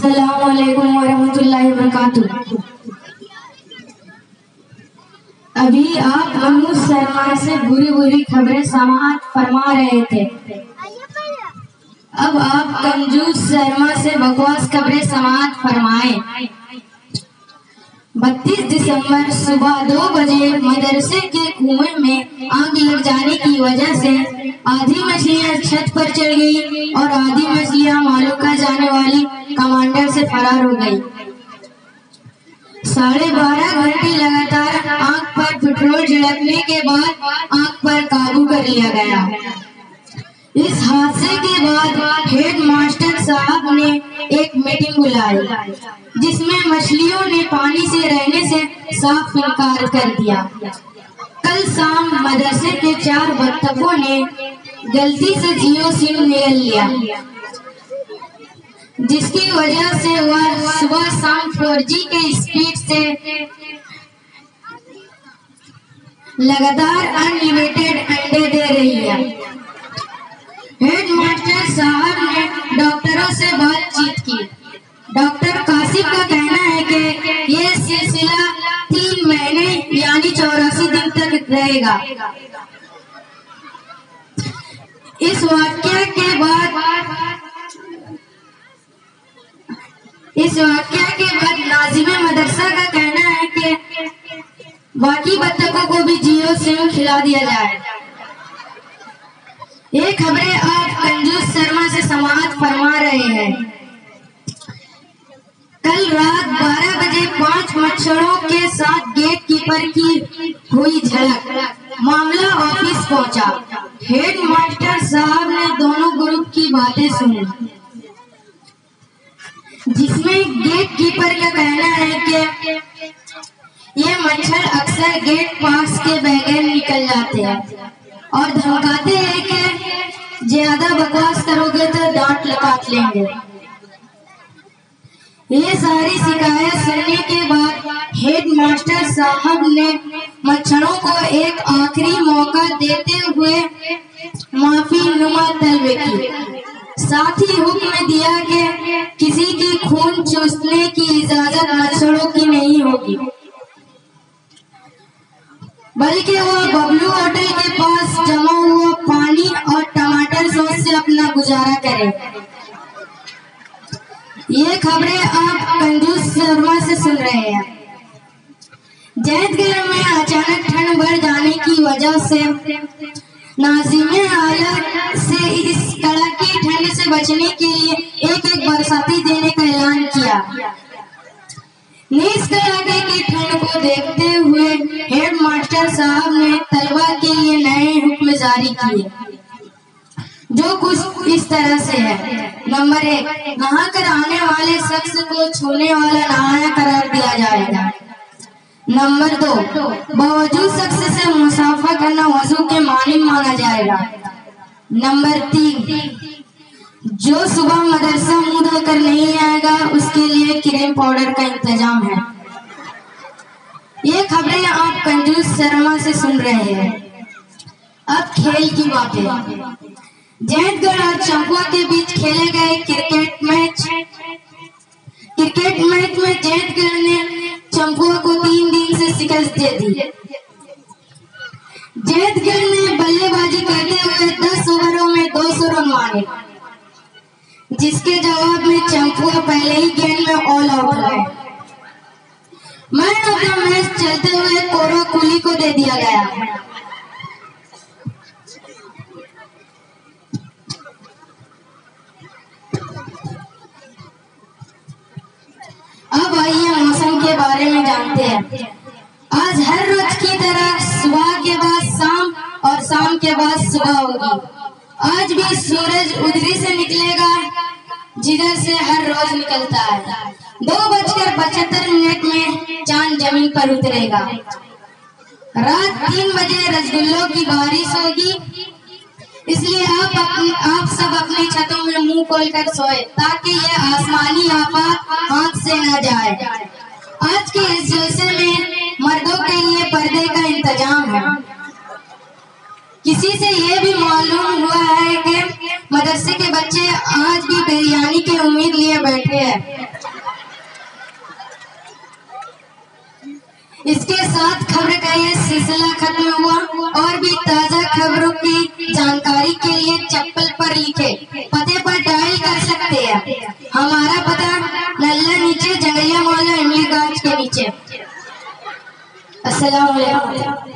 अस्सलामुअलैकुम वरहमतुल्लाहि वबरकातुहू। अभी आप मनोज शर्मा से बुरी बुरी खबरें समाअत फरमा रहे थे। अब आप कंजूस शर्मा से बकवास खबरें समाअत फरमाएं। 32 दिसंबर सुबह 2 बजे मदरसे के कुएं में आग लग जाने की वजह से आधी मछलियां छत पर चढ़ गई और आधी मछलियां मालूका जाने वाली कमांडर से फरार हो गई। 12.5 घंटे लगातार आग पर पेट्रोल छिड़कने के बाद आग पर काबू कर लिया गया। इस हादसे के बाद हेड मास्टर साहब ने एक मीटिंग बुलाई जिसमें मछलियों ने पानी से रहने से साफ इनकार कर दिया। कल शाम मदरसे के 4 बत्तखों ने गलती से जियो सिम निगल लिया, जिसकी वजह से वह सुबह शाम 4G के स्पीड से लगातार अनलिमिटेड अंडे दे रही है। हेड मास्टर साहब ने डॉक्टरों से बातचीत की। डॉक्टर कासिफ का कहना है कि ये सिलसिला 3 महीने यानी 84 दिन तक रहेगा। इस वाकया के बाद नाजिम मदरसा का कहना है कि बाकी बच्चों को भी जियो सिम खिला दिया जाए। ये खबरें आप कंजूस शर्मा से समाअत फरमा रहे हैं। कल रात 12 बजे 5 मच्छरों के साथ गेट कीपर की हुई झड़प। मामला ऑफिस पहुंचा। हेड मास्टर साहब ने दोनों ग्रुप की बातें सुनी, जिसमें गेट कीपर का कहना है कि ये मच्छर अक्सर गेट पास के बगैर निकल जाते हैं और धमकाते हैं कि ज्यादा बकवास करोगे तो डांट काट लेंगे। ये सारी शिकायत सुनने के बाद हेड मास्टर साहब ने मच्छरों को एक आखिरी मौका देते हुए माफी नुमा तलब की। साथ ही हुक्म दिया कि किसी की खून चूसने की इजाजत मच्छरों की नहीं होगी, बल्कि वो बबलू होटल के पास जमा हुआ पानी और टमाटर सॉस से अपना गुजारा करे। ये खबरें आप कंजूस शर्मा से सुन रहे हैं। जैदगढ़ में अचानक ठंड बढ़ जाने की वजह से नाज़िम आला से इस कड़ाके ठंड से बचने के लिए एक बरसाती देने का ऐलान किया। इस कड़ाके की ठंड को देखते हुए हेड मास्टर साहब ने तलबा के लिए नए हुक्म जारी किए, जो कुछ इस तरह से है। नंबर 1, नहाकर आने वाले शख्स को छूने वाला नहाया करार दिया जाएगा। नंबर 2, बावजूद शख्स से मुसाफा करना वजू के मानिंद माना जाएगा। नंबर 3, जो सुबह मदरसा मुंह धोकर नहीं आएगा उसके लिए क्रीम पाउडर का इंतजाम है। ये खबरें आप कंजूस शर्मा से सुन रहे हैं। अब खेल की बातें। जैदगढ़ और चंपुआ के बीच खेले गए क्रिकेट मैच में जैदगढ़ ने चंपुआ को 3 दिन से शिकस्त दे दी। जैदगढ़ ने बल्लेबाजी करते हुए 10 ओवरों में 200 रन मारे, जिसके जवाब में चंपुआ पहले ही गेंद में ऑल आउट हो गए। मैन ऑफ द मैच चलते हुए कोरा कुली को दे दिया गया। अब आइए मौसम के बारे में जानते हैं। आज हर रोज की तरह सुबह के बाद शाम और शाम के बाद सुबह होगी। आज भी सूरज उधरी से निकलेगा जिधर से हर रोज निकलता है। 2:75 में चांद जमीन पर उतरेगा। रात 3 बजे रसगुल्लों की बारिश होगी, इसलिए आप सब अपनी छतों में मुंह खोलकर सोए ताकि ये आसमानी आफत हाथ से न जाए। आज के इस जलसे में मर्दों के लिए पर्दे का इंतजाम है। किसी से ये भी मालूम हुआ है कि मदरसे के बच्चे आज भी बिरयानी की उम्मीद लिए बैठे हैं। इसके साथ खबर का ये सिलसिला खत्म हुआ। और भी ताजा खबरों की जानकारी के लिए चप्पल पर लिखे पते पर डायल कर सकते हैं। हमारा पता नल्ला नीचे जंगलिया मोहल्ला इमली गाछ के नीचे। अस्सलाम वालेकुम।